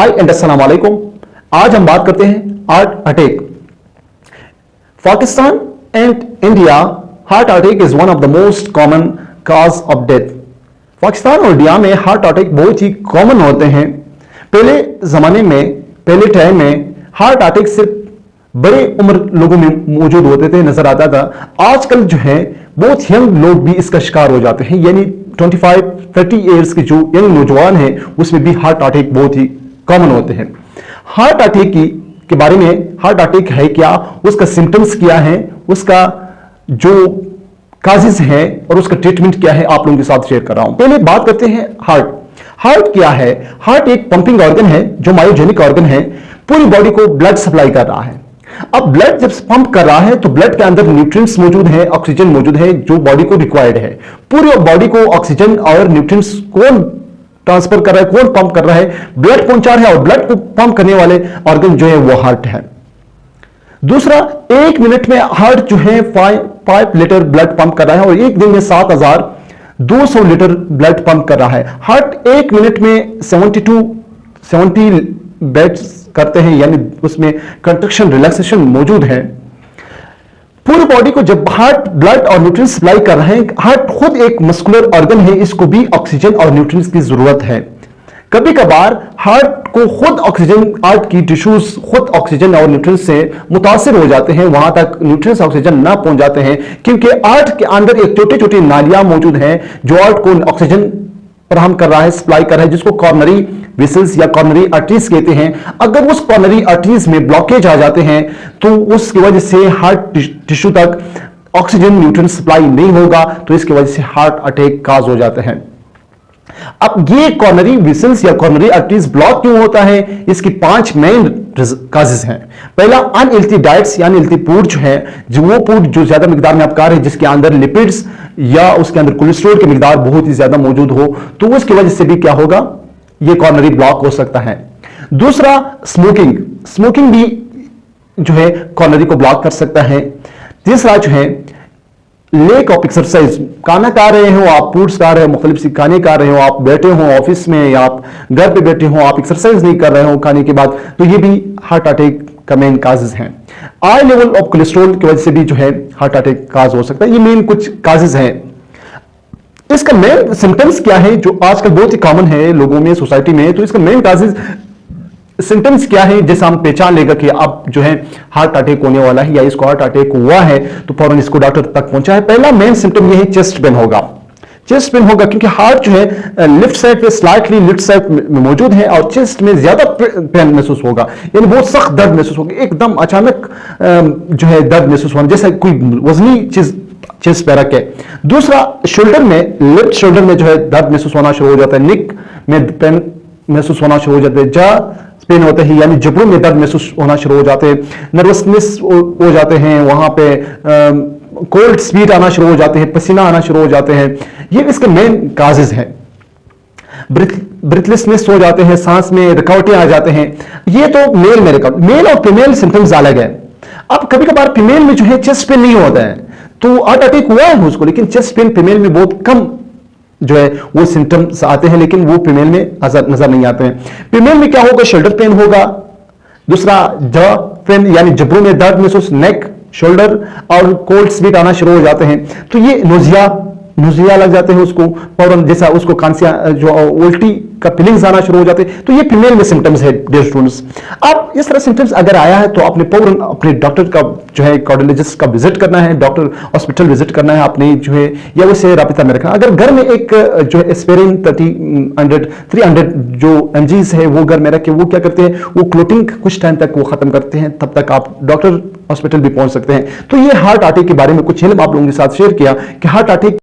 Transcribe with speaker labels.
Speaker 1: हाय and अस्सलाम वालेकुम। आज हम बात करते हैं heart attack. Pakistan and India heart attack is one of the most common cause of death. Pakistan और इंडिया में हार्ट अटैक बहुत ही कॉमन होते हैं। पहले जमाने में, पहले टाइम में हार्ट अटैक सिर्फ बड़े उम्र लोगों में मौजूद होते थे, नजर आता था। आजकल जो है बहुत यंग लोग भी इसका शिकार हो जाते हैं, यानी 25-30 इयर्स के जो यंग नौजवान हैं उसमें भी हार्ट अटैक बहुत ही कॉमन होते हैं। हार्ट अटैक के बारे में, हार्ट अटैक है क्या, उसका सिम्टम्स क्या है, उसका जो काजेस है और उसका ट्रीटमेंट क्या है, आप लोगों के साथ शेयर कर रहा हूं। पहले बात करते हैं हार्ट। हार्ट क्या है? हार्ट एक पंपिंग ऑर्गन है जो मायोजेनिक ऑर्गन है, पूरी बॉडी को ब्लड सप्लाई कर रहा है। अब ब्लड जब पंप कर रहा है तो ब्लड के अंदर न्यूट्रिएंट्स मौजूद है, ऑक्सीजन मौजूद है जो बॉडी को रिक्वायर्ड है। पूरी बॉडी को ऑक्सीजन और न्यूट्रिएंट्स कौन ट्रांसफर कर रहा है, कौन पंप कर रहा है? ब्लड पहुंचा रहा है, और ब्लड को पंप करने वाले ऑर्गन जो है वो हार्ट है। दूसरा, एक मिनट में हार्ट जो है 5 लीटर ब्लड पंप कर रहा है और एक दिन में 7200 लीटर ब्लड पंप कर रहा है। हार्ट एक मिनट में 70 बेट्स करते हैं, यानी उसमें कंट्रैक्शन रिलैक्सेशन मौजूद है। पूरी बॉडी को जब हार्ट ब्लड और न्यूट्रिएंट्स सप्लाई कर रहे हैं, हार्ट खुद एक मस्कुलर ऑर्गन है, इसको भी ऑक्सीजन और न्यूट्रिएंट्स की जरूरत है। कभी कभार हार्ट को खुद ऑक्सीजन, हार्ट की टिश्यूज खुद ऑक्सीजन और न्यूट्रिएंट्स से मुतासिर हो जाते हैं, वहां तक न्यूट्रिएंट्स ऑक्सीजन ना पहुंच जाते हैं, क्योंकि हार्ट के अंदर एक छोटी छोटी नालियां मौजूद हैं जो हार्ट को ऑक्सीजन फराहम कर रहा है, सप्लाई कर रहा है, जिसको कॉर्नरी वेसल्स या कॉर्नरी आर्टरीज कहते हैं। अगर उस कॉर्नरी आर्टरीज में ब्लॉकेज आ जाते हैं तो उसकी वजह से हार्ट टिश्यू तक ऑक्सीजन न्यूट्रिएंट सप्लाई नहीं होगा, तो इसकी वजह से हार्ट अटैक काज हो जाते हैं। अब ये कॉर्नरी वेसल्स या कॉर्नरी आर्टरीज ब्लॉक क्यों होता है? इसकी 5 मेन काजेस हैं। पहला, अनहेल्थी डाइट्स, यानी हेल्थी फूड जो है, जो वो फूड जो ज्यादा मिकदार में आपका है, जिसके अंदर लिपिड्स या उसके अंदर कोलेस्ट्रॉल की मिकदार बहुत ही ज्यादा मौजूद हो, तो उसकी वजह से भी क्या होगा, ये कॉर्नरी ब्लॉक हो सकता है। दूसरा, स्मोकिंग। स्मोकिंग भी जो है कॉर्नरी को ब्लॉक कर सकता है। तीसरा जो है लेक ऑफ एक्सरसाइज। खाना खा रहे हो आप, फूड्स खा रहे हो, मुख्तलिफ सी खाने खा रहे हो, आप बैठे हो ऑफिस में या आप घर पे बैठे हो, आप एक्सरसाइज नहीं कर रहे हो खाने के बाद, तो ये भी हार्ट अटैक का मेन काजेज हैं। हाई लेवल ऑफ कोलेस्ट्रॉल की वजह से भी जो है हार्ट अटैक काज हो सकता है। ये मेन कुछ काजेज हैं। इसका मेन सिम्टम्स क्या है जो आजकल बहुत ही कॉमन है लोगों में, सोसाइटी में? तो इसका मेन काजेज सिम्टम्स क्या है, जैसे हम पहचान लेगा कि अब जो है हार्ट अटैक होने वाला है या इसको हार्ट अटैक हुआ है, तो फौरन इसको डॉक्टर तक पहुंचा है। पहला मेन सिम्टम ये है चेस्ट पेन होगा। चेस्ट पेन होगा क्योंकि हार्ट जो है लेफ्ट साइड पे, स्लाइटली लेफ्ट साइड में मौजूद है और चेस्ट में ज्यादा पेन महसूस होगा, यानी बहुत सख्त दर्द महसूस होगा, एकदम अचानक जो है दर्द महसूस होना, जैसे कोई वजनी चीज चेस्ट पे रखे। दूसरा, शोल्डर में, लेफ्ट शोल्डर में जो है दर्द महसूस होना शुरू हो जाता है, नेक में पेन महसूस होना शुरू हो जाता है, जा पेन होते हैं, यानी जबड़ों में दर्द महसूस होना शुरू हो जाते हैं, नर्वसनेस हो जाते हैं, वहां पे कोल्ड स्वीट आना शुरू हो जाते हैं, पसीना आना शुरू हो जाते हैं। ये इसके मेन काजेज हैं। ब्रीथलेसनेस हो जाते हैं, सांस में रुकावटें आ जाते हैं। ये तो मेल में रुकावट। मेल और फीमेल सिम्टम्स अलग है। अब कभी कभार फीमेल में जो है चेस्ट पेन नहीं होता है, तो हार्ट अटैक हुआ है उसको, लेकिन चेस्ट पेन फीमेल में बहुत कम जो है वो सिम्टम्स आते हैं, लेकिन वो फीमेल में नजर नहीं आते हैं। फीमेल में क्या होगा? शोल्डर पेन होगा। दूसरा, जॉ पेन, यानी जबड़ों में दर्द महसूस, नेक, शोल्डर और कोल्ड स्वीट आना शुरू हो जाते हैं। तो ये नोजिया लग जाते हैं उसको, फौरन जैसा उसको कांसिया जो उल्टी का फीलिंग्स आना शुरू हो जाते हैं। तो ये फीमेल में सिम्टम्स है, डियर स्टूडेंट्स। अब इस तरह सिम्टम्स अगर आया है तो आपने फौरन अपने डॉक्टर का जो है कार्डियोलॉजिस्ट का विजिट करना है, डॉक्टर हॉस्पिटल विजिट करना है आपने जो है, या उससे राबिता में रखना। अगर घर में एक जो है एस्पिरिन 300 जो mgs है वो घर में रख के वो क्या करते हैं, वो क्लोटिंग कुछ टाइम तक वो खत्म करते हैं, तब तक आप डॉक्टर हॉस्पिटल भी पहुंच सकते हैं। तो ये हार्ट अटैक के बारे में कुछ इल्म आप लोगों के साथ शेयर किया कि हार्ट अटैक